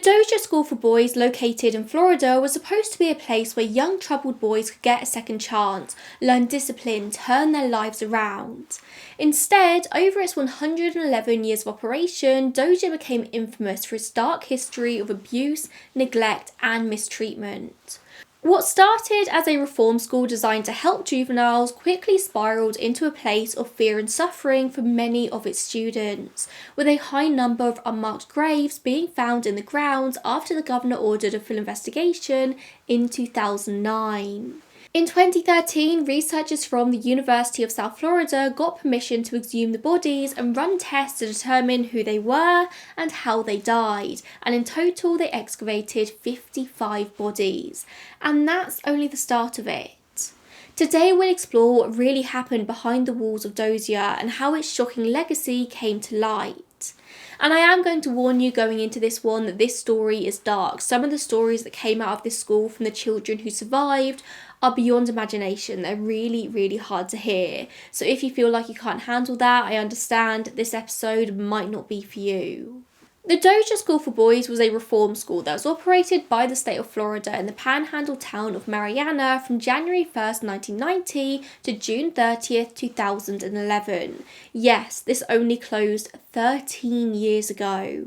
Dozier School for Boys, located in Florida, was supposed to be a place where young troubled boys could get a second chance, learn discipline, turn their lives around. Instead, over its 111 years of operation, Dozier became infamous for its dark history of abuse, neglect, and mistreatment. What started as a reform school designed to help juveniles quickly spiraled into a place of fear and suffering for many of its students, with a high number of unmarked graves being found in the grounds after the governor ordered a full investigation in 2009. In 2013, researchers from the University of South Florida got permission to exhume the bodies and run tests to determine who they were and how they died, and in total they excavated 55 bodies. And that's only the start of it. Today we'll explore what really happened behind the walls of Dozier and how its shocking legacy came to light. And I am going to warn you going into this one that this story is dark. Some of the stories that came out of this school from the children who survived are beyond imagination. They're really, really hard to hear. So if you feel like you can't handle that, I understand this episode might not be for you. The Dozier School for Boys was a reform school that was operated by the state of Florida in the panhandle town of Marianna from January 1st, 1990 to June 30th, 2011. Yes, this only closed 13 years ago.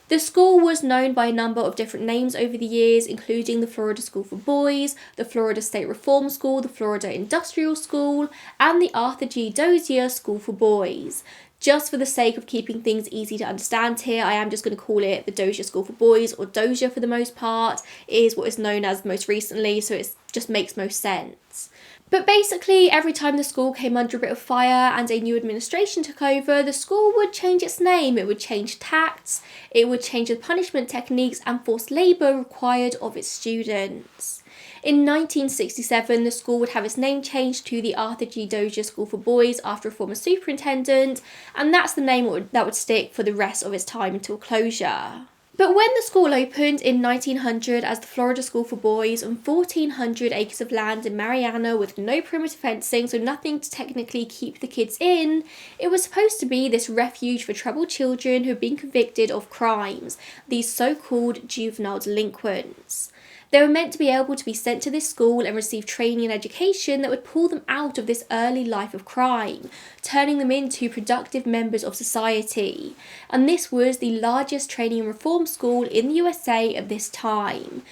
The school was known by a number of different names over the years, including the Florida School for Boys, the Florida State Reform School, the Florida Industrial School, and the Arthur G. Dozier School for Boys. Just for the sake of keeping things easy to understand here, I am just going to call it the Dozier School for Boys, or Dozier for the most part. It is what is known as most recently, so it just makes most sense. But basically, every time the school came under a bit of fire and a new administration took over, the school would change its name, it would change tacts, it would change the punishment techniques and forced labour required of its students. In 1967, the school would have its name changed to the Arthur G. Dozier School for Boys after a former superintendent, and that's the name that would stick for the rest of its time until closure. But when the school opened in 1900 as the Florida School for Boys on 1,400 acres of land in Marianna with no perimeter fencing, so nothing to technically keep the kids in, it was supposed to be this refuge for troubled children who had been convicted of crimes, these so-called juvenile delinquents. They were meant to be able to be sent to this school and receive training and education that would pull them out of this early life of crime, turning them into productive members of society. And this was the largest training and reform school in the USA at this time.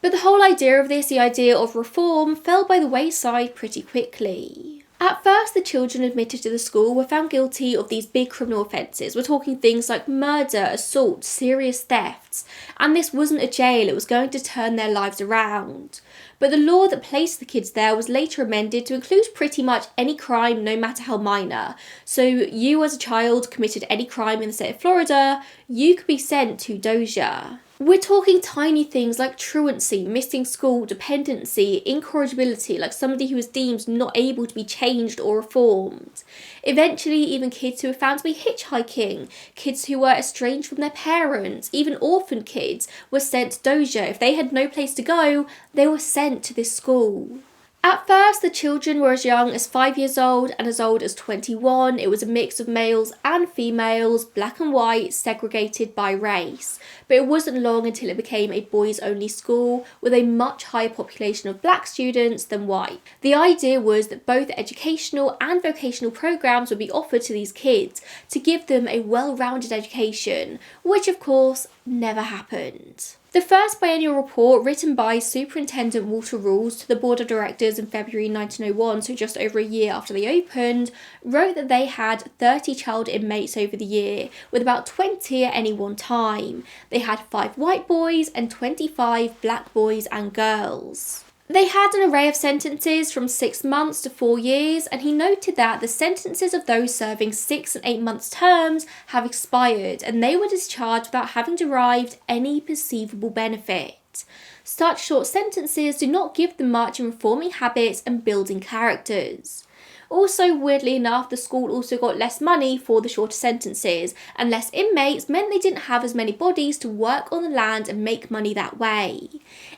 But the whole idea of this, the idea of reform, fell by the wayside pretty quickly. At first, the children admitted to the school were found guilty of these big criminal offences. We're talking things like murder, assault, serious thefts. And this wasn't a jail, it was going to turn their lives around. But the law that placed the kids there was later amended to include pretty much any crime, no matter how minor. So you as a child committed any crime in the state of Florida, you could be sent to Dozier. We're talking tiny things like truancy, missing school, dependency, incorrigibility, like somebody who was deemed not able to be changed or reformed. Eventually, even kids who were found to be hitchhiking, kids who were estranged from their parents, even orphan kids were sent to Dozier. If they had no place to go, they were sent to this school. At first, the children were as young as 5 years old and as old as 21. It was a mix of males and females, black and white, segregated by race. But it wasn't long until it became a boys-only school with a much higher population of black students than white. The idea was that both educational and vocational programs would be offered to these kids to give them a well-rounded education, which of course never happened. The first biennial report, written by Superintendent Walter Rules to the Board of Directors in February 1901, so just over a year after they opened, wrote that they had 30 child inmates over the year, with about 20 at any one time. They had 5 white boys and 25 black boys and girls. They had an array of sentences from 6 months to 4 years, and he noted that the sentences of those serving 6 and 8 months terms have expired, and they were discharged without having derived any perceivable benefit. Such short sentences do not give them much in reforming habits and building characters. Also, weirdly enough, the school also got less money for the shorter sentences, and less inmates meant they didn't have as many bodies to work on the land and make money that way.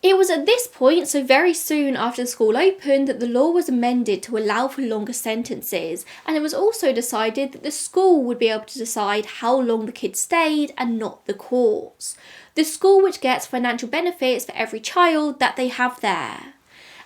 It was at this point, so very soon after the school opened, that the law was amended to allow for longer sentences, and it was also decided that the school would be able to decide how long the kids stayed and not the courts. the school which gets financial benefits for every child that they have there.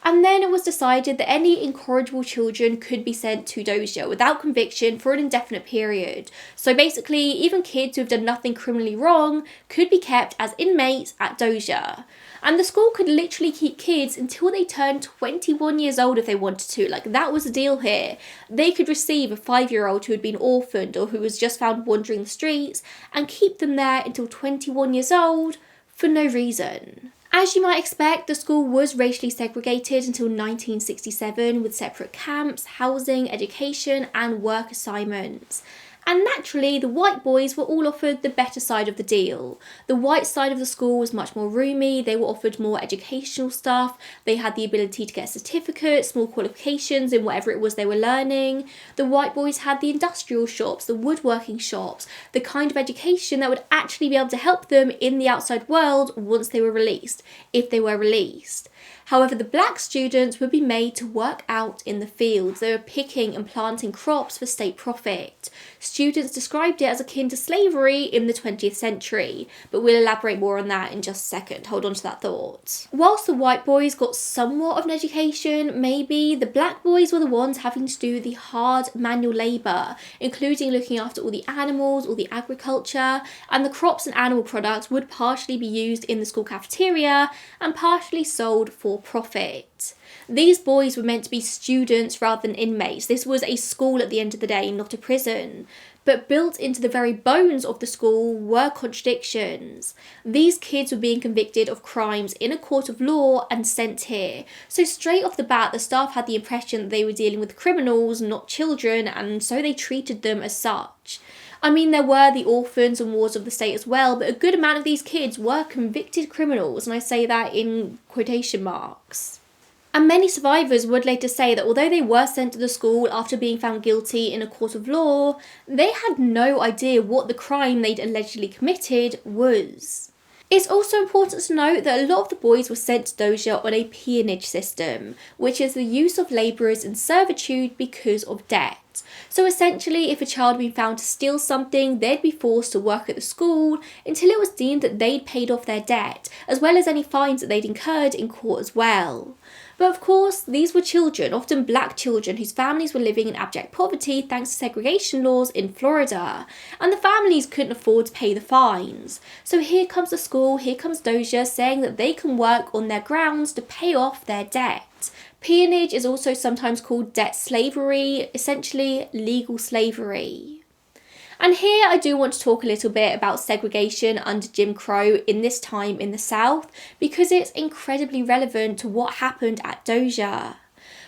And then it was decided that any incorrigible children could be sent to Dozier without conviction for an indefinite period. So basically, even kids who have done nothing criminally wrong could be kept as inmates at Dozier. And the school could literally keep kids until they turned 21 years old if they wanted to. Like, that was the deal here. They could receive a 5-year-old who had been orphaned or who was just found wandering the streets and keep them there until 21 years old for no reason. As you might expect, the school was racially segregated until 1967 with separate camps, housing, education and work assignments. And naturally, the white boys were all offered the better side of the deal. The white side of the school was much more roomy, they were offered more educational stuff, they had the ability to get certificates, small qualifications in whatever it was they were learning. The white boys had the industrial shops, the woodworking shops, the kind of education that would actually be able to help them in the outside world once they were released, if they were released. However, the black students would be made to work out in the fields. They were picking and planting crops for state profit. Students described it as akin to slavery in the 20th century, but we'll elaborate more on that in just a second. Hold on to that thought. Whilst the white boys got somewhat of an education, maybe, the black boys were the ones having to do the hard manual labour, including looking after all the animals, all the agriculture, and the crops and animal products would partially be used in the school cafeteria and partially sold for profit. These boys were meant to be students rather than inmates. This was a school at the end of the day, not a prison. But built into the very bones of the school were contradictions. These kids were being convicted of crimes in a court of law and sent here. So straight off the bat, the staff had the impression that they were dealing with criminals, not children, and so they treated them as such. I mean, there were the orphans and wards of the state as well, but a good amount of these kids were convicted criminals, and I say that in quotation marks. And many survivors would later say that although they were sent to the school after being found guilty in a court of law, they had no idea what the crime they'd allegedly committed was. It's also important to note that a lot of the boys were sent to Dozier on a peonage system, which is the use of labourers in servitude because of debt. So essentially, if a child had been found to steal something, they'd be forced to work at the school until it was deemed that they'd paid off their debt, as well as any fines that they'd incurred in court as well. But of course, these were children, often black children, whose families were living in abject poverty thanks to segregation laws in Florida, and the families couldn't afford to pay the fines. So here comes the school, here comes Dozier, saying that they can work on their grounds to pay off their debt. Peonage is also sometimes called debt slavery, essentially legal slavery. And here I do want to talk a little bit about segregation under Jim Crow in this time in the South, because it's incredibly relevant to what happened at Dozier.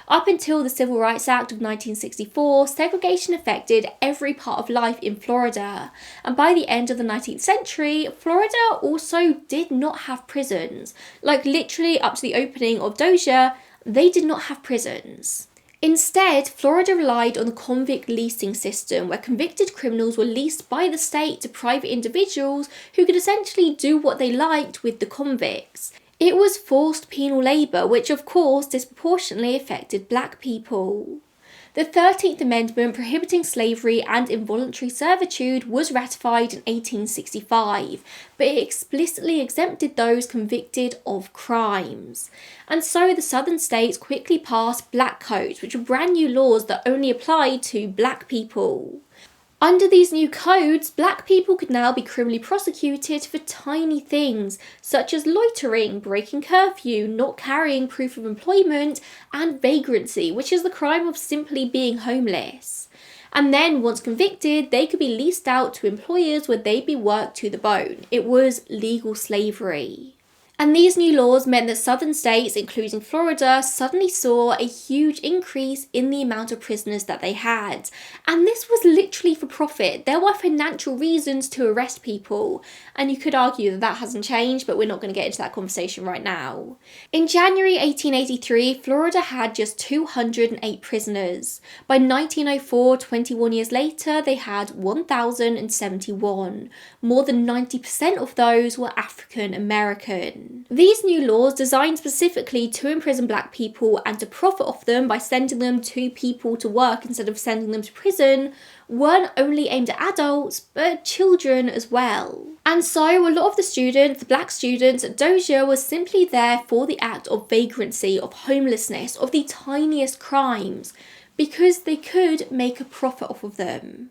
Up until the Civil Rights Act of 1964, segregation affected every part of life in Florida. And by the end of the 19th century, Florida also did not have prisons. Like literally up to the opening of Dozier, they did not have prisons. Instead, Florida relied on the convict leasing system, where convicted criminals were leased by the state to private individuals who could essentially do what they liked with the convicts. It was forced penal labour, which of course disproportionately affected black people. The 13th Amendment prohibiting slavery and involuntary servitude was ratified in 1865, but it explicitly exempted those convicted of crimes. And so the southern states quickly passed black codes, which were brand new laws that only applied to black people. Under these new codes, black people could now be criminally prosecuted for tiny things, such as loitering, breaking curfew, not carrying proof of employment, and vagrancy, which is the crime of simply being homeless. And then, once convicted, they could be leased out to employers where they'd be worked to the bone. It was legal slavery. And these new laws meant that southern states, including Florida, suddenly saw a huge increase in the amount of prisoners that they had. And this was literally for profit. There were financial reasons to arrest people. And you could argue that that hasn't changed, but we're not going to get into that conversation right now. In January 1883, Florida had just 208 prisoners. By 1904, 21 years later, they had 1,071. More than 90% of those were African American. children. These new laws, designed specifically to imprison black people and to profit off them by sending them to people to work instead of sending them to prison, weren't only aimed at adults, but children as well. And so a lot of the students, the black students at Dozier, was simply there for the act of vagrancy, of homelessness, of the tiniest crimes, because they could make a profit off of them.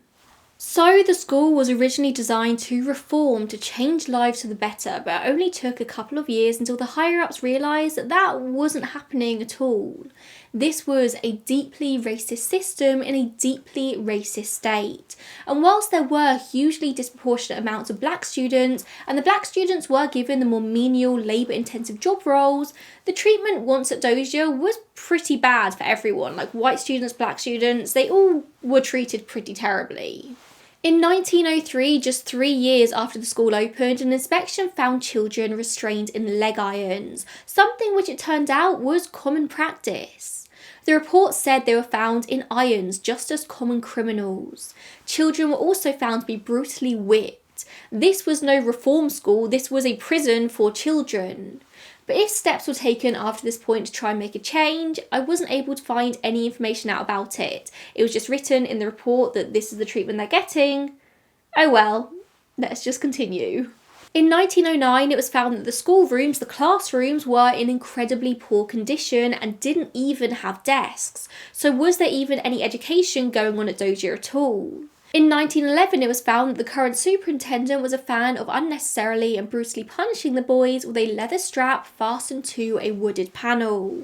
So the school was originally designed to reform, to change lives for the better, but it only took a couple of years until the higher-ups realised that that wasn't happening at all. This was a deeply racist system in a deeply racist state. And whilst there were hugely disproportionate amounts of black students, and the black students were given the more menial, labour-intensive job roles, the treatment once at Dozier was pretty bad for everyone. Like white students, black students, they all were treated pretty terribly. In 1903, just 3 years after the school opened, an inspection found children restrained in leg irons, something which it turned out was common practice. The report said they were found in irons just as common criminals. Children were also found to be brutally whipped. This was no reform school, this was a prison for children. But if steps were taken after this point to try and make a change, I wasn't able to find any information out about it. It was just written in the report that this is the treatment they're getting. Oh well, let's just continue. In 1909, it was found that the schoolrooms, the classrooms, were in incredibly poor condition and didn't even have desks. So was there even any education going on at Dozier at all? In 1911, it was found that the current superintendent was a fan of unnecessarily and brutally punishing the boys with a leather strap fastened to a wooded panel.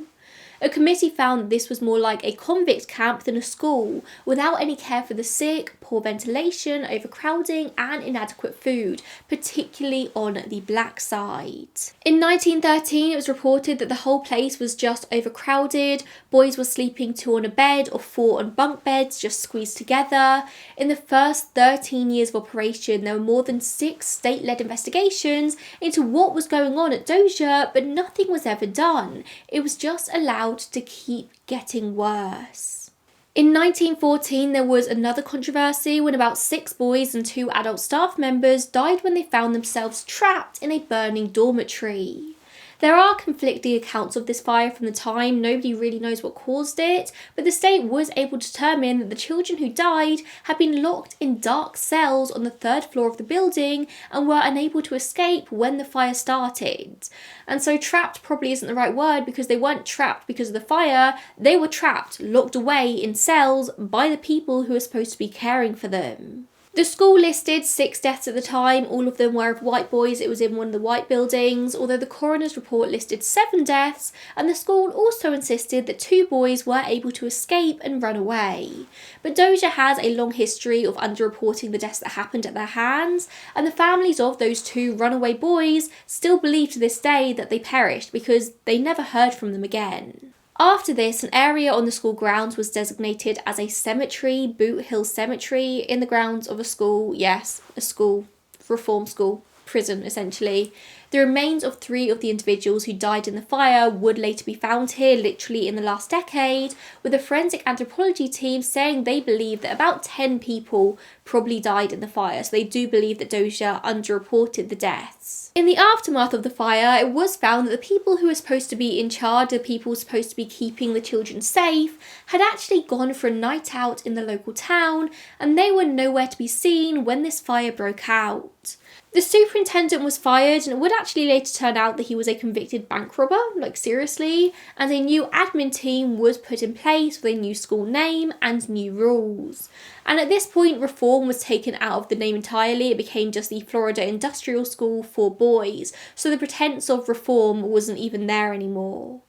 A committee found that this was more like a convict camp than a school, without any care for the sick, poor ventilation, overcrowding and inadequate food, particularly on the black side. In 1913, it was reported that the whole place was just overcrowded. Boys were sleeping 2 on a bed or 4 on bunk beds just squeezed together. In the first 13 years of operation, there were more than 6 state-led investigations into what was going on at Dozier, but nothing was ever done. It was just allowed to keep getting worse. In 1914, there was another controversy when about 6 boys and 2 adult staff members died when they found themselves trapped in a burning dormitory. There are conflicting accounts of this fire from the time. Nobody really knows what caused it, but the state was able to determine that the children who died had been locked in dark cells on the 3rd floor of the building and were unable to escape when the fire started. And so trapped probably isn't the right word, because they weren't trapped because of the fire, they were trapped, locked away in cells by the people who were supposed to be caring for them. The school listed 6 deaths at the time, all of them were of white boys. It was in one of the white buildings, although the coroner's report listed 7 deaths, and the school also insisted that 2 boys were able to escape and run away. But Dozier has a long history of underreporting the deaths that happened at their hands, and the families of those 2 runaway boys still believe to this day that they perished because they never heard from them again. After this, an area on the school grounds was designated as a cemetery, Boot Hill Cemetery, in the grounds of a school, yes, a school, reform school, prison essentially. The remains of 3 of the individuals who died in the fire would later be found here, literally in the last decade, with a forensic anthropology team saying they believe that about 10 people probably died in the fire, so they do believe that Dozier underreported the deaths. In the aftermath of the fire, it was found that the people who were supposed to be in charge, the people supposed to be keeping the children safe, had actually gone for a night out in the local town, and they were nowhere to be seen when this fire broke out. The superintendent was fired, and it would actually later turn out that he was a convicted bank robber, like seriously, and a new admin team was put in place with a new school name and new rules. And at this point, reform was taken out of the name entirely. It became just the Florida Industrial School for boys, so the pretense of reform wasn't even there anymore.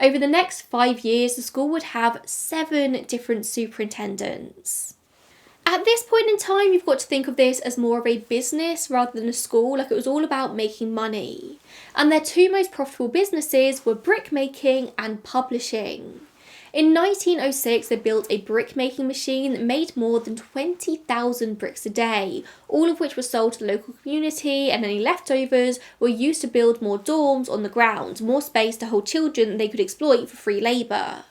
Over the next 5 years, the school would have 7 different superintendents. At this point in time, you've got to think of this as more of a business rather than a school. Like, it was all about making money. And their 2 most profitable businesses were brickmaking and publishing. In 1906, they built a brick-making machine that made more than 20,000 bricks a day, all of which were sold to the local community, and any leftovers were used to build more dorms on the ground, more space to hold children that they could exploit for free labour.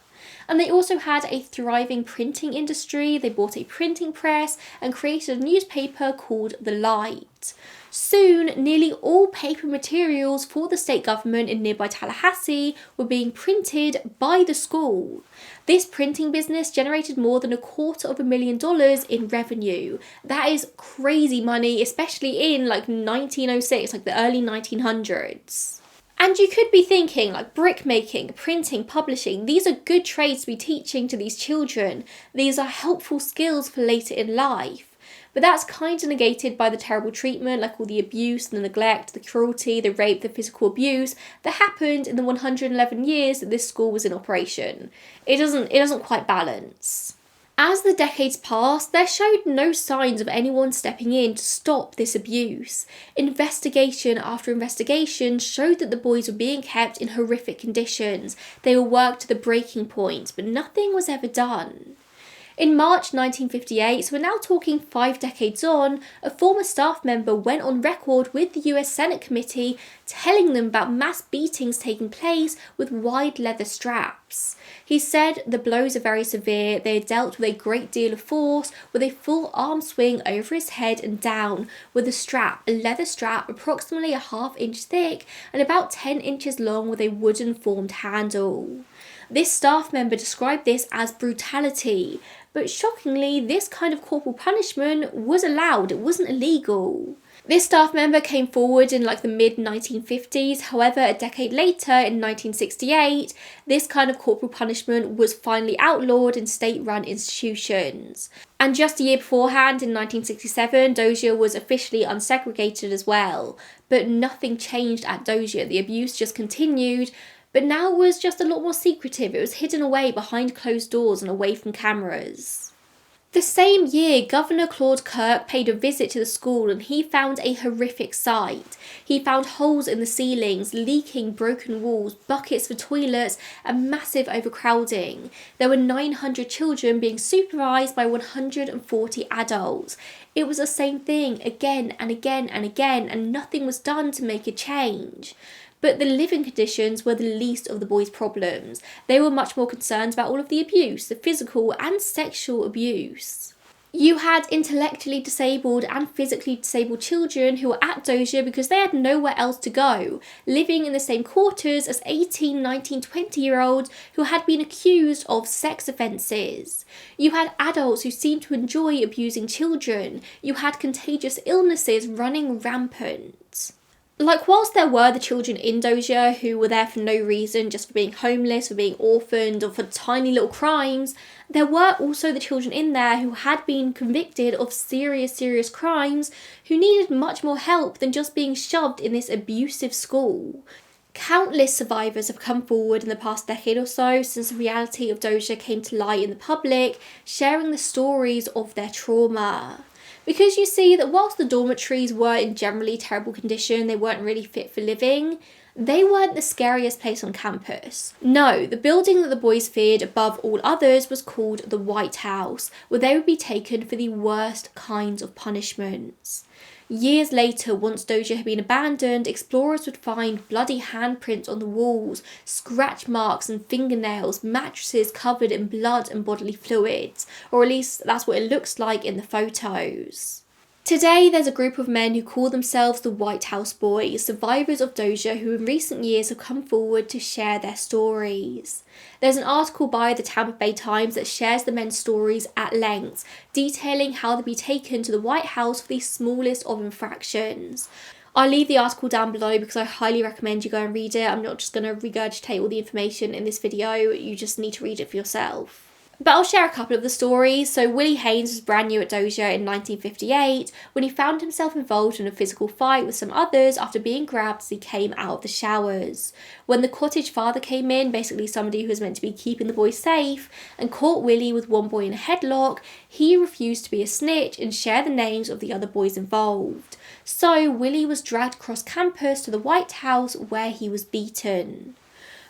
And they also had a thriving printing industry. They bought a printing press and created a newspaper called The Light. Soon, nearly all paper materials for the state government in nearby Tallahassee were being printed by the school. This printing business generated more than $250,000 in revenue. That is crazy money, especially in 1906, the early 1900s. And you could be thinking, brickmaking, printing, publishing, these are good trades to be teaching to these children. These are helpful skills for later in life. But that's kind of negated by the terrible treatment, all the abuse, the neglect, the cruelty, the rape, the physical abuse that happened in the 111 years that this school was in operation. It doesn't quite balance. As the decades passed, there showed no signs of anyone stepping in to stop this abuse. Investigation after investigation showed that the boys were being kept in horrific conditions. They were worked to the breaking point, but nothing was ever done. In March 1958, so we're now talking 5 decades on, a former staff member went on record with the US Senate committee telling them about mass beatings taking place with wide leather straps. He said the blows are very severe, they are dealt with a great deal of force, with a full arm swing over his head and down, with a leather strap approximately a ½ inch thick and about 10 inches long with a wooden formed handle. This staff member described this as brutality, but shockingly, this kind of corporal punishment was allowed, it wasn't illegal. This staff member came forward in the mid-1950s, however, a decade later, in 1968, this kind of corporal punishment was finally outlawed in state-run institutions. And just a year beforehand, in 1967, Dozier was officially unsegregated as well. But nothing changed at Dozier, the abuse just continued. But now it was just a lot more secretive. It was hidden away behind closed doors and away from cameras. The same year, Governor Claude Kirk paid a visit to the school and he found a horrific sight. He found holes in the ceilings, leaking broken walls, buckets for toilets, and massive overcrowding. There were 900 children being supervised by 140 adults. It was the same thing again and again and again, and nothing was done to make a change. But the living conditions were the least of the boys' problems. They were much more concerned about all of the abuse, the physical and sexual abuse. You had intellectually disabled and physically disabled children who were at Dozier because they had nowhere else to go, living in the same quarters as 18, 19, 20-year-olds who had been accused of sex offences. You had adults who seemed to enjoy abusing children. You had contagious illnesses running rampant. Whilst there were the children in Dozier who were there for no reason, just for being homeless, for being orphaned, or for tiny little crimes, there were also the children in there who had been convicted of serious crimes, who needed much more help than just being shoved in this abusive school. Countless survivors have come forward in the past decade or so since the reality of Dozier came to light in the public, sharing the stories of their trauma. Because you see that whilst the dormitories were in generally terrible condition, they weren't really fit for living, they weren't the scariest place on campus. No, the building that the boys feared above all others was called the White House, where they would be taken for the worst kinds of punishments. Years later, once Dozier had been abandoned, explorers would find bloody handprints on the walls, scratch marks and fingernails, mattresses covered in blood and bodily fluids, or at least that's what it looks like in the photos. Today, there's a group of men who call themselves the White House Boys, survivors of Dozier who in recent years have come forward to share their stories. There's an article by the Tampa Bay Times that shares the men's stories at length, detailing how they'd be taken to the White House for the smallest of infractions. I'll leave the article down below because I highly recommend you go and read it. I'm not just going to regurgitate all the information in this video, you just need to read it for yourself. But I'll share a couple of the stories. So Willie Haynes was brand new at Dozier in 1958 when he found himself involved in a physical fight with some others after being grabbed as he came out of the showers. When the cottage father came in, basically somebody who was meant to be keeping the boys safe, and caught Willie with one boy in a headlock, he refused to be a snitch and share the names of the other boys involved. So Willie was dragged across campus to the White House where he was beaten.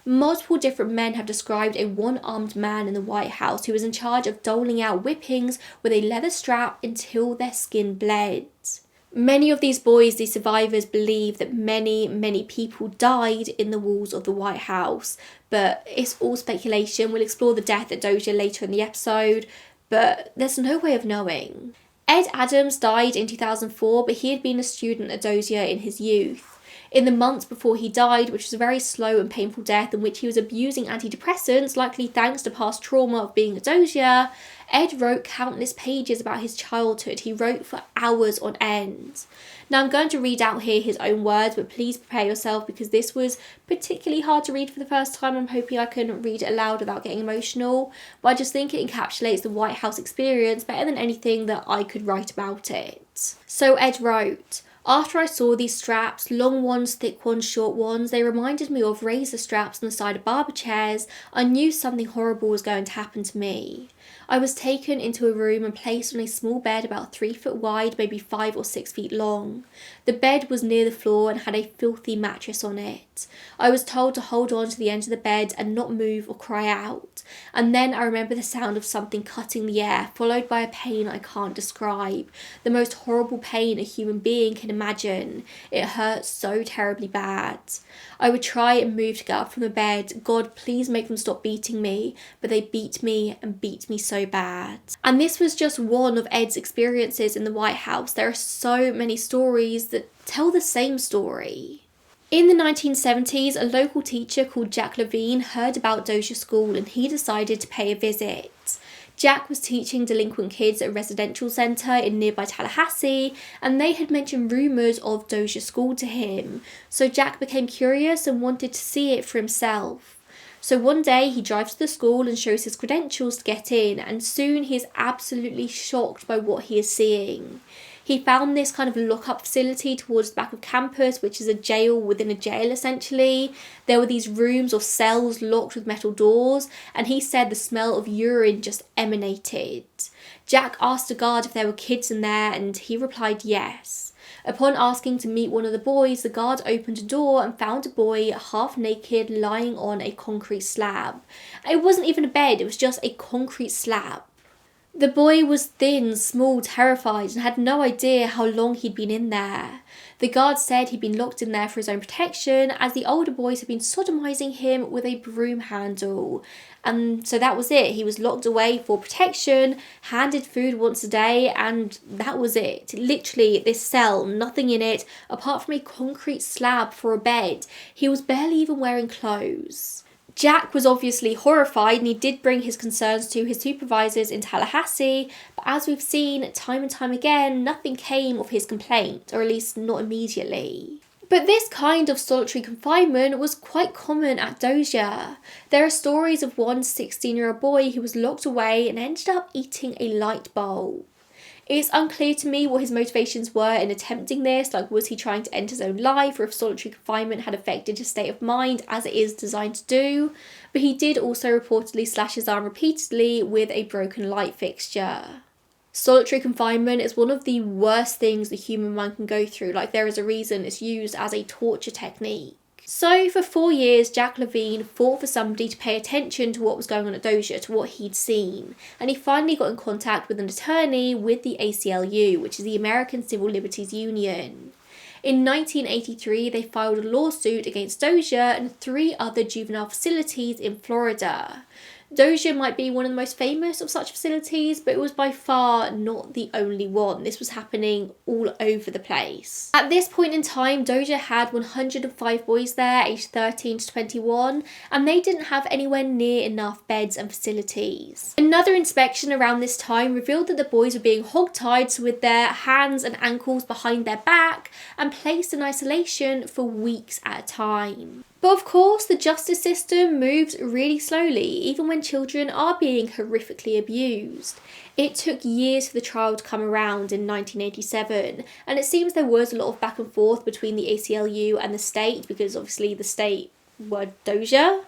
Multiple different men have described a one-armed man in the White House who was in charge of doling out whippings with a leather strap until their skin bled. Many of these boys, these survivors, believe that many people died in the walls of the White House, but it's all speculation. We'll explore the death at Dozier later in the episode, but there's no way of knowing. Ed Adams died in 2004, but he had been a student at Dozier in his youth. In the months before he died, which was a very slow and painful death in which he was abusing antidepressants, likely thanks to past trauma of being a Dozier, Ed wrote countless pages about his childhood. He wrote for hours on end. Now I'm going to read out here his own words, but please prepare yourself because this was particularly hard to read for the first time. I'm hoping I can read it aloud without getting emotional, but I just think it encapsulates the White House experience better than anything that I could write about it. So Ed wrote, "After I saw these straps, long ones, thick ones, short ones, they reminded me of razor straps on the side of barber chairs. I knew something horrible was going to happen to me. I was taken into a room and placed on a small bed about 3 foot wide, maybe 5 or 6 feet long. The bed was near the floor and had a filthy mattress on it. I was told to hold on to the end of the bed and not move or cry out. And then I remember the sound of something cutting the air, followed by a pain I can't describe. The most horrible pain a human being can imagine. It hurt so terribly bad. I would try and move to get up from the bed. God, please make them stop beating me. But they beat me and beat me so bad." And this was just one of Ed's experiences in the White House. There are so many stories that tell the same story. In the 1970s, a local teacher called Jack Levine heard about Dozier School and he decided to pay a visit. Jack was teaching delinquent kids at a residential centre in nearby Tallahassee, and they had mentioned rumours of Dozier School to him. So Jack became curious and wanted to see it for himself. So one day he drives to the school and shows his credentials to get in, and soon he is absolutely shocked by what he is seeing. He found this kind of lock-up facility towards the back of campus, which is a jail within a jail essentially. There were these rooms or cells locked with metal doors, and he said the smell of urine just emanated. Jack asked the guard if there were kids in there, and he replied yes. Upon asking to meet one of the boys, the guard opened a door and found a boy half naked lying on a concrete slab. It wasn't even a bed, it was just a concrete slab. The boy was thin, small, terrified, and had no idea how long he'd been in there. The guard said he'd been locked in there for his own protection, as the older boys had been sodomizing him with a broom handle. And so that was it. He was locked away for protection, handed food once a day, and that was it. Literally, this cell, nothing in it, apart from a concrete slab for a bed. He was barely even wearing clothes. Jack was obviously horrified, and he did bring his concerns to his supervisors in Tallahassee, but as we've seen time and time again, nothing came of his complaint, or at least not immediately. But this kind of solitary confinement was quite common at Dozier. There are stories of one 16-year-old boy who was locked away and ended up eating a light bulb. It's unclear to me what his motivations were in attempting this, like was he trying to end his own life or if solitary confinement had affected his state of mind as it is designed to do, but he did also reportedly slash his arm repeatedly with a broken light fixture. Solitary confinement is one of the worst things the human mind can go through, like there is a reason it's used as a torture technique. So for 4 years, Jack Levine fought for somebody to pay attention to what was going on at Dozier, to what he'd seen. And he finally got in contact with an attorney with the ACLU, which is the American Civil Liberties Union. In 1983, they filed a lawsuit against Dozier and 3 other juvenile facilities in Florida. Dozier might be one of the most famous of such facilities, but it was by far not the only one. This was happening all over the place. At this point in time, Dozier had 105 boys there, aged 13 to 21, and they didn't have anywhere near enough beds and facilities. Another inspection around this time revealed that the boys were being hogtied with their hands and ankles behind their back and placed in isolation for weeks at a time. But of course, the justice system moves really slowly, even when children are being horrifically abused. It took years for the trial to come around in 1987, and it seems there was a lot of back and forth between the ACLU and the state, because obviously the state were Dozier.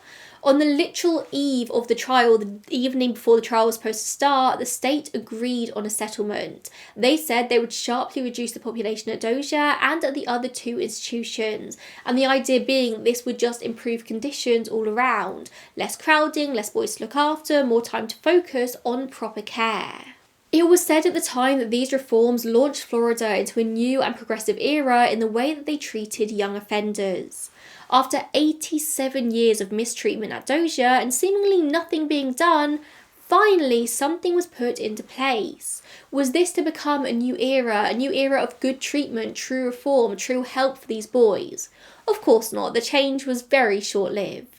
On the literal eve of the trial, the evening before the trial was supposed to start, the state agreed on a settlement. They said they would sharply reduce the population at Dozier and at the other 2 institutions, and the idea being this would just improve conditions all around. Less crowding, less boys to look after, more time to focus on proper care. It was said at the time that these reforms launched Florida into a new and progressive era in the way that they treated young offenders. After 87 years of mistreatment at Dozier and seemingly nothing being done, finally something was put into place. Was this to become a new era of good treatment, true reform, true help for these boys? Of course not. The change was very short-lived.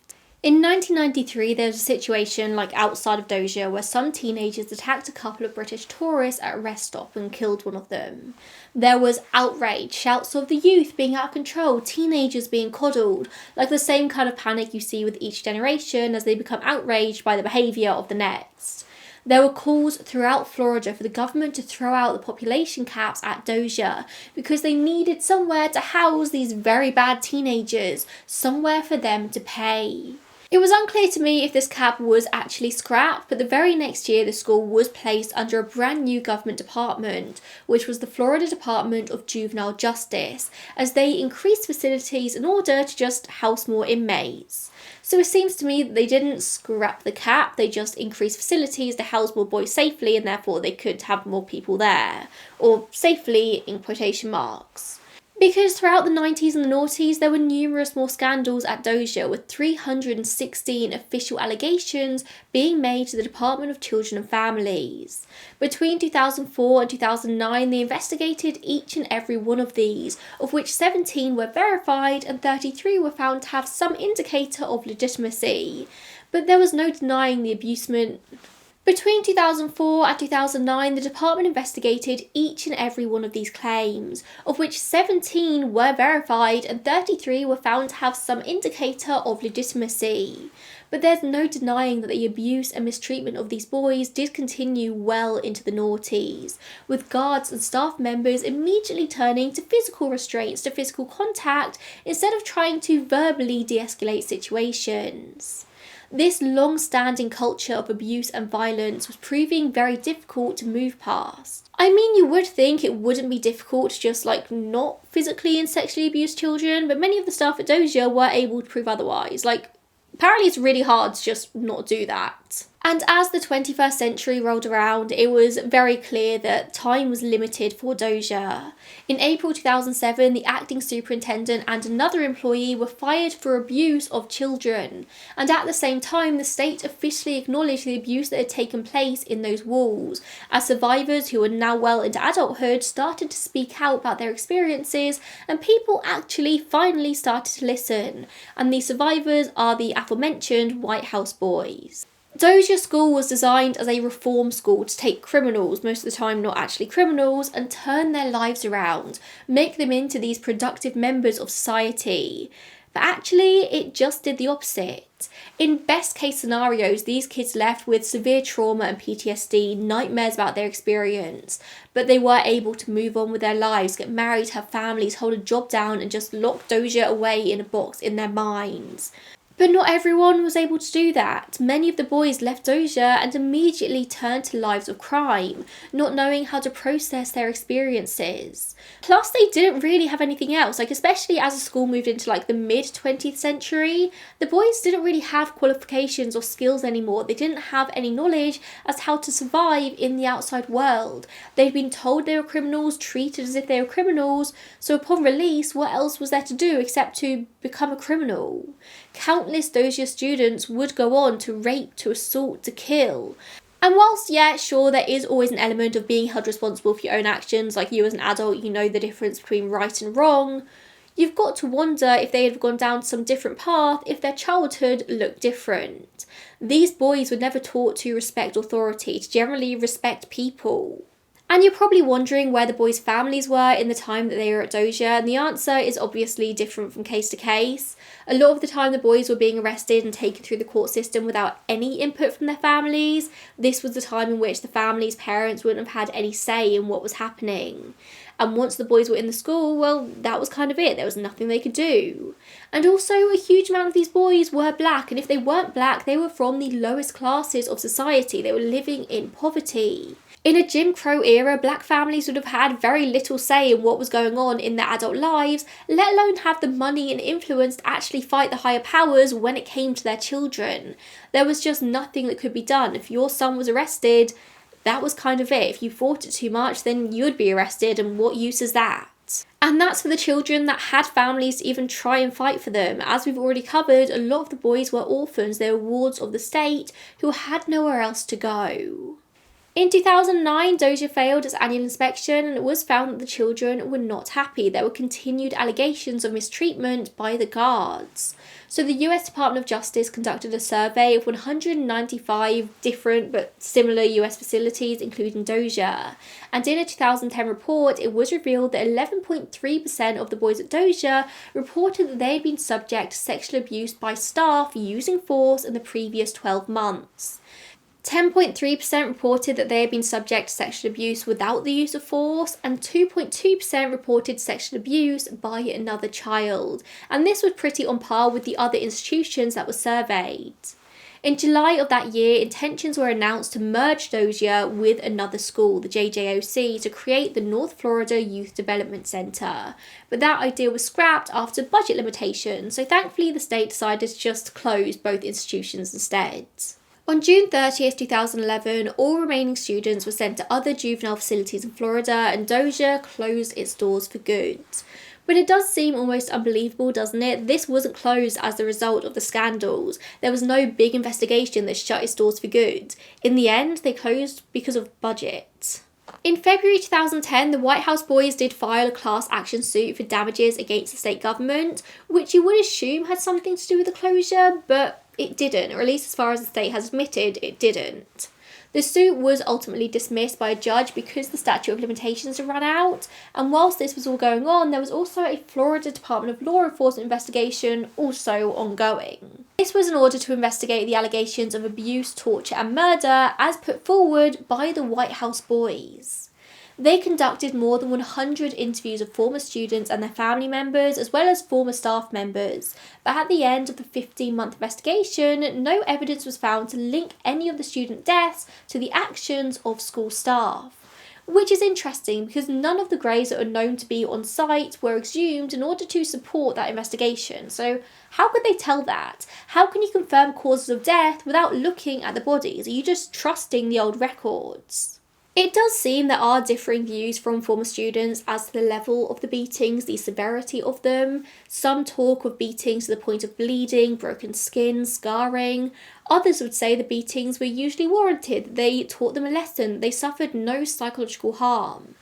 In 1993, there was a situation like outside of Dozier where some teenagers attacked a couple of British tourists at a rest stop and killed one of them. There was outrage, shouts of the youth being out of control, teenagers being coddled, like the same kind of panic you see with each generation as they become outraged by the behaviour of the next. There were calls throughout Florida for the government to throw out the population caps at Dozier because they needed somewhere to house these very bad teenagers, somewhere for them to pay. It was unclear to me if this cap was actually scrapped, but the very next year the school was placed under a brand new government department, which was the Florida Department of Juvenile Justice, as they increased facilities in order to just house more inmates. So it seems to me that they didn't scrap the cap, they just increased facilities to house more boys safely and therefore they could have more people there. Or safely in quotation marks. Because throughout the 90s and the noughties, there were numerous more scandals at Dozier, with 316 official allegations being made to the Department of Children and Families. Between 2004 and 2009, they investigated each and every one of these, of which 17 were verified and 33 were found to have some indicator of legitimacy. But there was no denying the abusement. Between 2004 and 2009, the department investigated each and every one of these claims, of which 17 were verified and 33 were found to have some indicator of legitimacy. But there's no denying that the abuse and mistreatment of these boys did continue well into the noughties, with guards and staff members immediately turning to physical restraints, to physical contact, instead of trying to verbally de-escalate situations. This long-standing culture of abuse and violence was proving very difficult to move past. I mean, you would think it wouldn't be difficult to just not physically and sexually abuse children, but many of the staff at Dozier were able to prove otherwise. Apparently it's really hard to just not do that. And as the 21st century rolled around, it was very clear that time was limited for Dozier. In April 2007, the acting superintendent and another employee were fired for abuse of children. And at the same time, the state officially acknowledged the abuse that had taken place in those walls, as survivors who were now well into adulthood started to speak out about their experiences, and people actually finally started to listen. And the survivors are the aforementioned White House boys. Dozier School was designed as a reform school to take criminals, most of the time not actually criminals, and turn their lives around, make them into these productive members of society. But actually, it just did the opposite. In best case scenarios, these kids left with severe trauma and PTSD, nightmares about their experience, but they were able to move on with their lives, get married, have families, hold a job down, and just lock Dozier away in a box in their minds. But not everyone was able to do that. Many of the boys left Dozier and immediately turned to lives of crime, not knowing how to process their experiences. Plus, they didn't really have anything else, especially as the school moved into the mid-20th century, the boys didn't really have qualifications or skills anymore. They didn't have any knowledge as to how to survive in the outside world. They'd been told they were criminals, treated as if they were criminals, so upon release, what else was there to do except to become a criminal? Countless Dozier students would go on to rape, to assault, to kill. And whilst, yeah, sure, there is always an element of being held responsible for your own actions, you as an adult, you know the difference between right and wrong, you've got to wonder if they had gone down some different path, if their childhood looked different. These boys were never taught to respect authority, to generally respect people. And you're probably wondering where the boys' families were in the time that they were at Dozier, and the answer is obviously different from case to case. A lot of the time the boys were being arrested and taken through the court system without any input from their families. This was the time in which the families' parents wouldn't have had any say in what was happening. And once the boys were in the school, well, that was kind of it. There was nothing they could do. And also, a huge amount of these boys were black, and if they weren't black, they were from the lowest classes of society. They were living in poverty. In a Jim Crow era, black families would have had very little say in what was going on in their adult lives, let alone have the money and influence to actually fight the higher powers when it came to their children. There was just nothing that could be done. If your son was arrested, that was kind of it. If you fought it too much, then you'd be arrested, and what use is that? And that's for the children that had families to even try and fight for them. As we've already covered, a lot of the boys were orphans. They were wards of the state who had nowhere else to go. In 2009, Dozier failed its annual inspection, and it was found that the children were not happy. There were continued allegations of mistreatment by the guards. So the US Department of Justice conducted a survey of 195 different but similar US facilities, including Dozier. And in a 2010 report, it was revealed that 11.3% of the boys at Dozier reported that they had been subject to sexual abuse by staff using force in the previous 12 months. 10.3% reported that they had been subject to sexual abuse without the use of force, and 2.2% reported sexual abuse by another child. And this was pretty on par with the other institutions that were surveyed. In July of that year, intentions were announced to merge Dozier with another school, the JJOC, to create the North Florida Youth Development Center. But that idea was scrapped after budget limitations, so thankfully the state decided to just close both institutions instead. On June 30th, 2011, all remaining students were sent to other juvenile facilities in Florida, and Dozier closed its doors for good. But it does seem almost unbelievable, doesn't it? This wasn't closed as the result of the scandals. There was no big investigation that shut its doors for good. In the end, they closed because of budget. In February 2010, the White House boys did file a class action suit for damages against the state government, which you would assume had something to do with the closure, but it didn't, or at least as far as the state has admitted, it didn't. The suit was ultimately dismissed by a judge because the statute of limitations had run out, and whilst this was all going on, there was also a Florida Department of Law Enforcement investigation also ongoing. This was in order to investigate the allegations of abuse, torture and murder as put forward by the White House boys. They conducted more than 100 interviews of former students and their family members, as well as former staff members. But at the end of the 15-month investigation, no evidence was found to link any of the student deaths to the actions of school staff. Which is interesting because none of the graves that are known to be on site were exhumed in order to support that investigation. So how could they tell that? How can you confirm causes of death without looking at the bodies? Are you just trusting the old records? It does seem there are differing views from former students as to the level of the beatings, the severity of them. Some talk of beatings to the point of bleeding, broken skin, scarring. Others would say the beatings were usually warranted, they taught them a lesson, they suffered no psychological harm.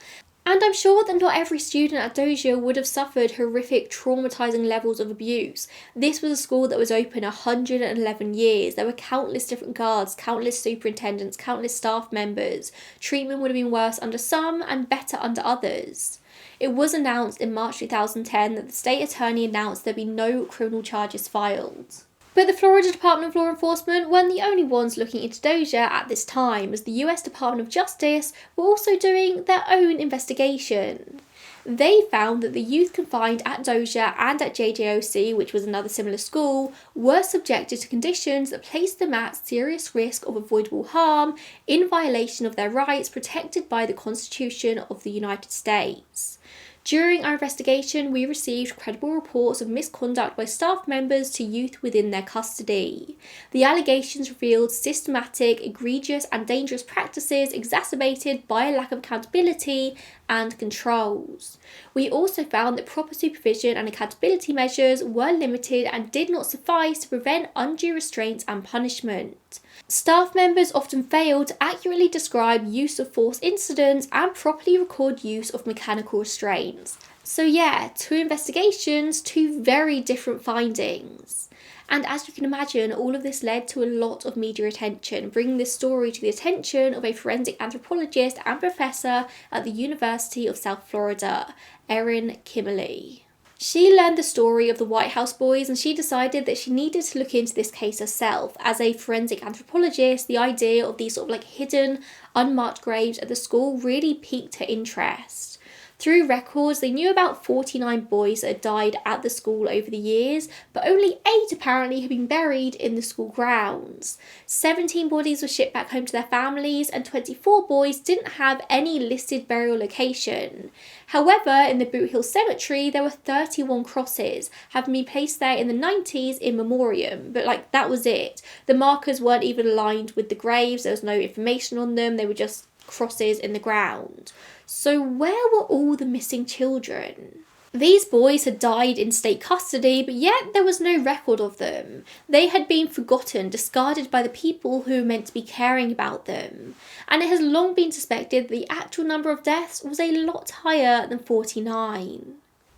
And I'm sure that not every student at Dozier would have suffered horrific, traumatising levels of abuse. This was a school that was open 111 years. There were countless different guards, countless superintendents, countless staff members. Treatment would have been worse under some and better under others. It was announced in March 2010 that the state attorney announced there'd be no criminal charges filed. But the Florida Department of Law Enforcement weren't the only ones looking into Dozier at this time, as the US Department of Justice were also doing their own investigation. They found that the youth confined at Dozier and at JJOC, which was another similar school, were subjected to conditions that placed them at serious risk of avoidable harm in violation of their rights protected by the Constitution of the United States. During our investigation, we received credible reports of misconduct by staff members to youth within their custody. The allegations revealed systematic, egregious and dangerous practices exacerbated by a lack of accountability and controls. We also found that proper supervision and accountability measures were limited and did not suffice to prevent undue restraints and punishment. Staff members often failed to accurately describe use of force incidents and properly record use of mechanical restraints. So yeah, 2 investigations, 2 very different findings. And as you can imagine, all of this led to a lot of media attention, bringing this story to the attention of a forensic anthropologist and professor at the University of South Florida, Erin Kimmerly. She learned the story of the White House boys and she decided that she needed to look into this case herself. As a forensic anthropologist, the idea of these hidden, unmarked graves at the school really piqued her interest. Through records, they knew about 49 boys that had died at the school over the years, but only 8 apparently had been buried in the school grounds. 17 bodies were shipped back home to their families, and 24 boys didn't have any listed burial location. However, in the Boot Hill Cemetery, there were 31 crosses, having been placed there in the 90s in memoriam, but that was it. The markers weren't even aligned with the graves, there was no information on them, they were just crosses in the ground. So where were all the missing children? These boys had died in state custody, but yet there was no record of them. They had been forgotten, discarded by the people who were meant to be caring about them. And it has long been suspected that the actual number of deaths was a lot higher than 49.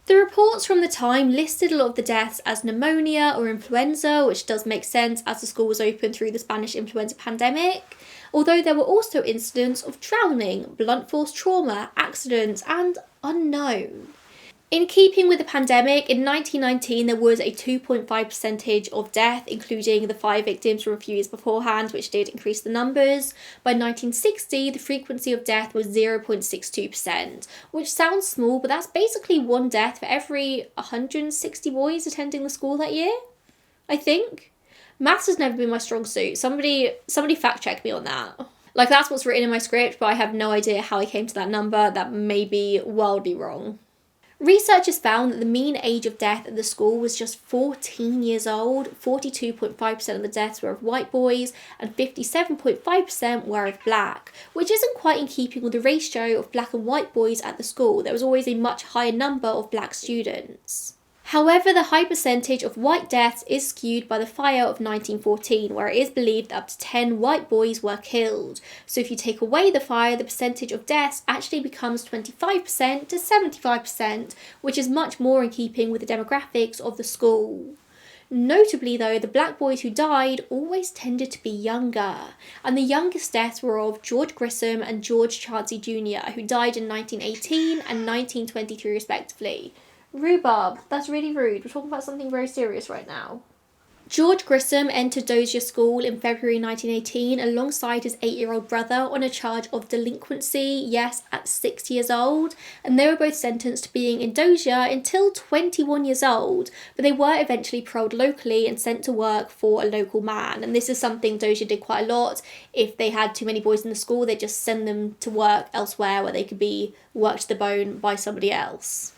The reports from the time listed a lot of the deaths as pneumonia or influenza, which does make sense as the school was open through the Spanish influenza pandemic, although there were also incidents of drowning, blunt force trauma, accidents, and unknown. In keeping with the pandemic, in 1919 there was a 2.5% of death, including the 5 victims from a few years beforehand, which did increase the numbers. By 1960, the frequency of death was 0.62%, which sounds small, but that's basically 1 death for every 160 boys attending the school that year, I think. Maths has never been my strong suit. Somebody fact check me on that. Like, that's what's written in my script, but I have no idea how I came to that number. That may be wildly wrong. Researchers found that the mean age of death at the school was just 14 years old. 42.5% of the deaths were of white boys and 57.5% were of black, which isn't quite in keeping with the ratio of black and white boys at the school. There was always a much higher number of black students. However, the high percentage of white deaths is skewed by the fire of 1914, where it is believed that up to 10 white boys were killed. So if you take away the fire, the percentage of deaths actually becomes 25% to 75%, which is much more in keeping with the demographics of the school. Notably though, the black boys who died always tended to be younger, and the youngest deaths were of George Grissom and George Chauncey Jr., who died in 1918 and 1923 respectively. Rhubarb, that's really rude. We're talking about something very serious right now. George Grissom entered Dozier School in February 1918 alongside his 8-year-old brother on a charge of delinquency, yes, at 6 years old, and they were both sentenced to being in Dozier until 21 years old, but they were eventually paroled locally and sent to work for a local man, and this is something Dozier did quite a lot. If they had too many boys in the school, they'd just send them to work elsewhere where they could be worked to the bone by somebody else.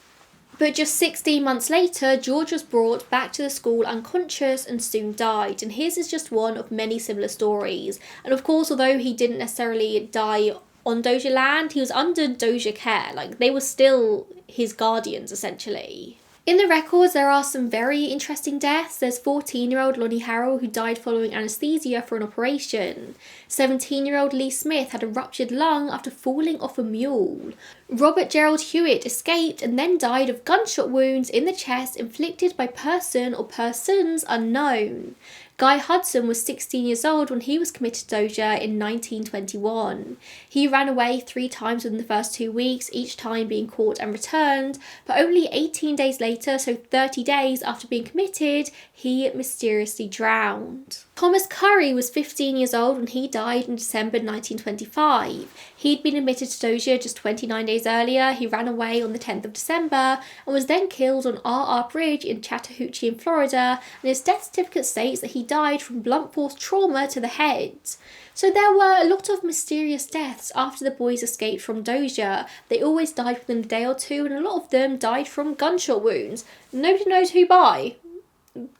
But just 16 months later, George was brought back to the school unconscious and soon died, and his is just one of many similar stories. And of course, although he didn't necessarily die on Dozier land, he was under Dozier care, like they were still his guardians essentially. In the records, there are some very interesting deaths. There's 14-year-old Lonnie Harrell, who died following anaesthesia for an operation. 17-year-old Lee Smith had a ruptured lung after falling off a mule. Robert Gerald Hewitt escaped and then died of gunshot wounds in the chest inflicted by person or persons unknown. Guy Hudson was 16 years old when he was committed to Dozier in 1921. He ran away 3 times within the first 2 weeks, each time being caught and returned, but only 18 days later, so 30 days after being committed, he mysteriously drowned. Thomas Curry was 15 years old when he died in December 1925. He'd been admitted to Dozier just 29 days earlier. He ran away on the 10th of December and was then killed on R.R. Bridge in Chattahoochee in Florida, and his death certificate states that he died from blunt force trauma to the head. So there were a lot of mysterious deaths after the boys escaped from Dozier. They always died within a day or two, and a lot of them died from gunshot wounds. Nobody knows who by.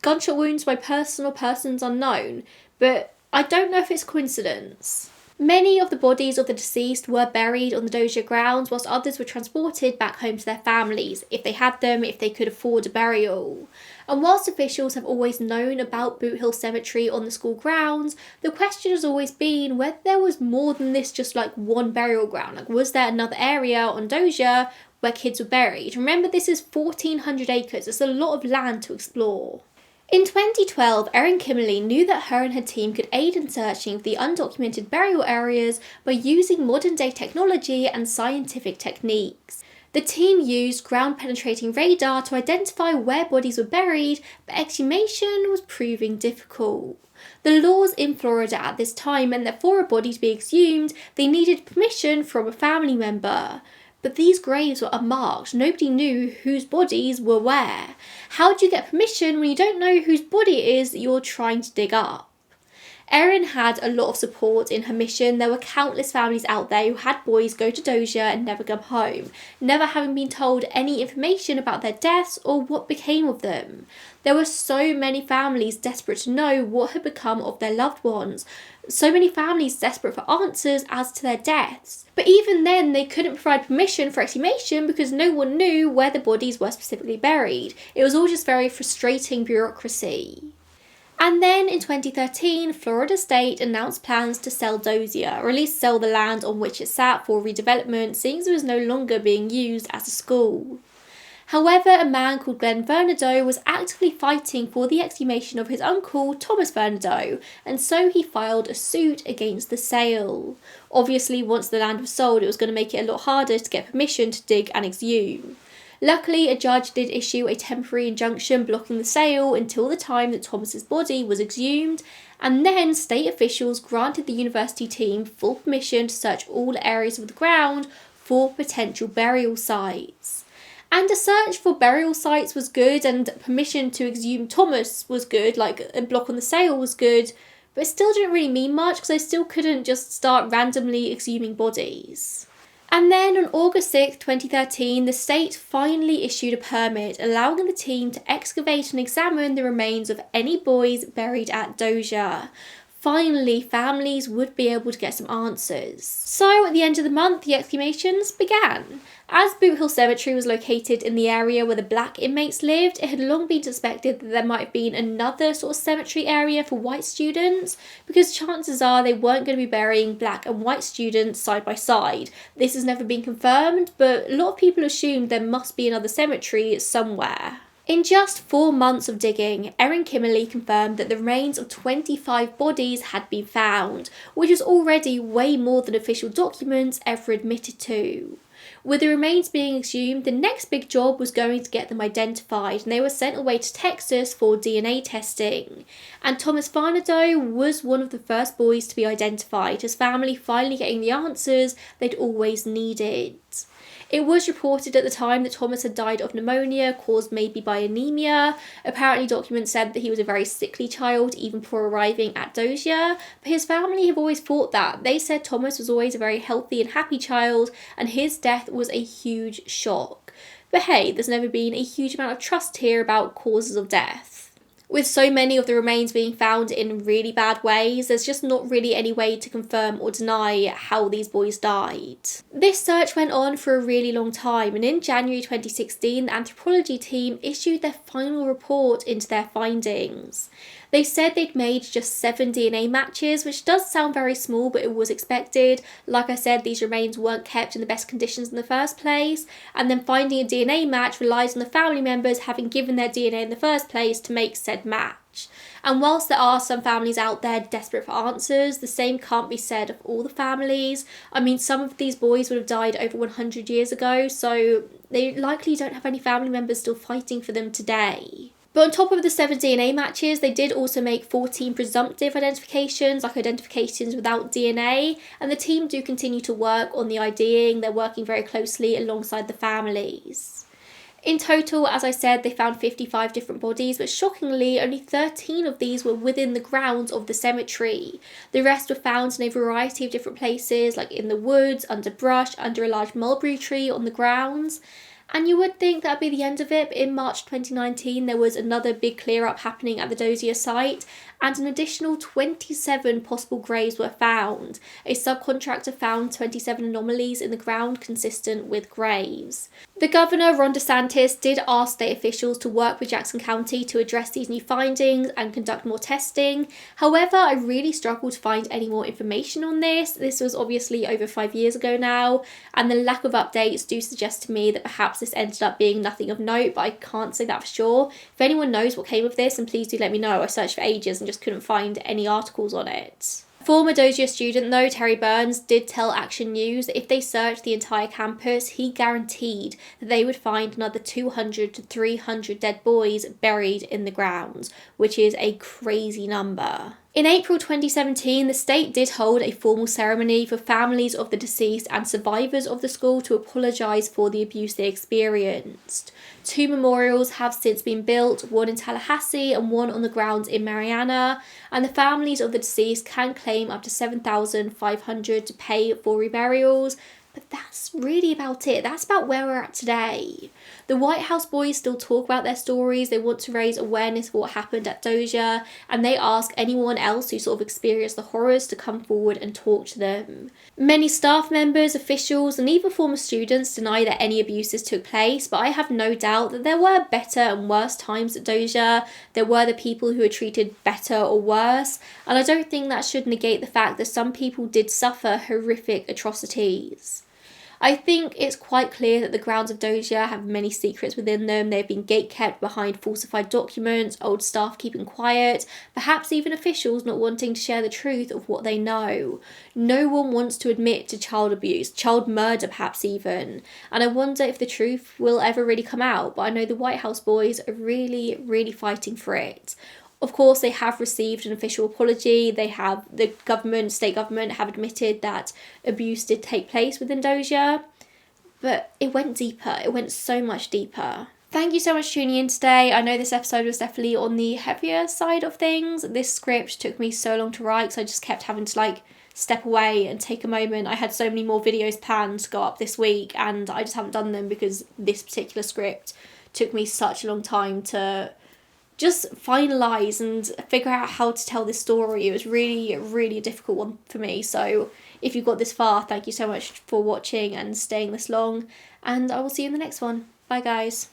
Gunshot wounds by person or persons unknown, but I don't know if it's coincidence. Many of the bodies of the deceased were buried on the Dozier grounds, whilst others were transported back home to their families, if they had them, if they could afford a burial. And whilst officials have always known about Boot Hill Cemetery on the school grounds, the question has always been whether there was more than this, just like one burial ground. Like, was there another area on Dozier where kids were buried? Remember, this is 1,400 acres. It's a lot of land to explore. In 2012, Erin Kimmerly knew that her and her team could aid in searching for the undocumented burial areas by using modern-day technology and scientific techniques. The team used ground-penetrating radar to identify where bodies were buried, but exhumation was proving difficult. The laws in Florida at this time meant that for a body to be exhumed, they needed permission from a family member. But these graves were unmarked. Nobody knew whose bodies were where. How do you get permission when you don't know whose body it is that you're trying to dig up? Erin had a lot of support in her mission. There were countless families out there who had boys go to Dozier and never come home, never having been told any information about their deaths or what became of them. There were so many families desperate to know what had become of their loved ones, so many families desperate for answers as to their deaths. But even then, they couldn't provide permission for exhumation because no one knew where the bodies were specifically buried. It was all just very frustrating bureaucracy. And then in 2013, Florida State announced plans to sell Dozier, or at least sell the land on which it sat for redevelopment, seeing as it was no longer being used as a school. However, a man called Glenn Vernado was actively fighting for the exhumation of his uncle, Thomas Vernado, and so he filed a suit against the sale. Obviously, once the land was sold, it was going to make it a lot harder to get permission to dig and exhume. Luckily, a judge did issue a temporary injunction blocking the sale until the time that Thomas's body was exhumed, and then state officials granted the university team full permission to search all areas of the ground for potential burial sites. And a search for burial sites was good, and permission to exhume Thomas was good, like a block on the sale was good, but it still didn't really mean much because they still couldn't just start randomly exhuming bodies. And then on August 6, 2013, the state finally issued a permit allowing the team to excavate and examine the remains of any boys buried at Dozier. Finally, families would be able to get some answers. So at the end of the month, the exhumations began. As Boot Hill Cemetery was located in the area where the black inmates lived, it had long been suspected that there might have been another sort of cemetery area for white students, because chances are they weren't going to be burying black and white students side by side. This has never been confirmed, but a lot of people assumed there must be another cemetery somewhere. In just 4 months of digging, Erin Kimmerly confirmed that the remains of 25 bodies had been found, which was already way more than official documents ever admitted to. With the remains being exhumed, the next big job was going to get them identified, and they were sent away to Texas for DNA testing. And Thomas Vernado was one of the first boys to be identified, his family finally getting the answers they'd always needed. It was reported at the time that Thomas had died of pneumonia caused maybe by anemia. Apparently documents said that he was a very sickly child even before arriving at Dozier, but his family have always thought that. They said Thomas was always a very healthy and happy child and his death was a huge shock. But hey, there's never been a huge amount of trust here about causes of death. With so many of the remains being found in really bad ways, there's just not really any way to confirm or deny how these boys died. This search went on for a really long time, and in January 2016, the anthropology team issued their final report into their findings. They said they'd made just 7 DNA matches, which does sound very small, but it was expected. Like I said, these remains weren't kept in the best conditions in the first place, and then finding a DNA match relies on the family members having given their DNA in the first place to make said match. And whilst there are some families out there desperate for answers, the same can't be said of all the families. I mean, some of these boys would have died over 100 years ago, so they likely don't have any family members still fighting for them today. But on top of the 7 DNA matches, they did also make 14 presumptive identifications, like identifications without DNA, and the team do continue to work on the IDing. They're working very closely alongside the families. In total, as I said, they found 55 different bodies, but shockingly, only 13 of these were within the grounds of the cemetery. The rest were found in a variety of different places, like in the woods, under brush, under a large mulberry tree on the grounds. And you would think that would be the end of it, but in March 2019 there was another big clear up happening at the Dozier site, and an additional 27 possible graves were found. A subcontractor found 27 anomalies in the ground consistent with graves. The governor, Ron DeSantis, did ask state officials to work with Jackson County to address these new findings and conduct more testing. However, I really struggled to find any more information on this. This was obviously over 5 years ago now, and the lack of updates do suggest to me that perhaps this ended up being nothing of note, but I can't say that for sure. If anyone knows what came of this, then please do let me know. I searched for ages and just couldn't find any articles on it. Former Dozier student though, Terry Burns, did tell Action News that if they searched the entire campus, he guaranteed that they would find another 200 to 300 dead boys buried in the grounds, which is a crazy number. In April 2017, the state did hold a formal ceremony for families of the deceased and survivors of the school to apologise for the abuse they experienced. 2 memorials have since been built, one in Tallahassee and one on the grounds in Marianna, and the families of the deceased can claim up to $7,500 to pay for reburials. But that's really about it. That's about where we're at today. The White House boys still talk about their stories. They want to raise awareness for what happened at Dozier, and they ask anyone else who sort of experienced the horrors to come forward and talk to them. Many staff members, officials, and even former students deny that any abuses took place, but I have no doubt that there were better and worse times at Dozier. There were the people who were treated better or worse, and I don't think that should negate the fact that some people did suffer horrific atrocities. I think it's quite clear that the grounds of Dozier have many secrets within them. They've been gatekept behind falsified documents, old staff keeping quiet, perhaps even officials not wanting to share the truth of what they know. No one wants to admit to child abuse, child murder perhaps even, and I wonder if the truth will ever really come out, but I know the White House boys are really, really fighting for it. Of course, they have received an official apology. The state government have admitted that abuse did take place within Dozier, but it went deeper. It went so much deeper. Thank you so much for tuning in today. I know this episode was definitely on the heavier side of things. This script took me so long to write, so I just kept having to step away and take a moment. I had so many more videos planned to go up this week, and I just haven't done them because this particular script took me such a long time to just finalise and figure out how to tell this story. It was really, really a difficult one for me. So if you got this far, thank you so much for watching and staying this long. And I will see you in the next one. Bye, guys.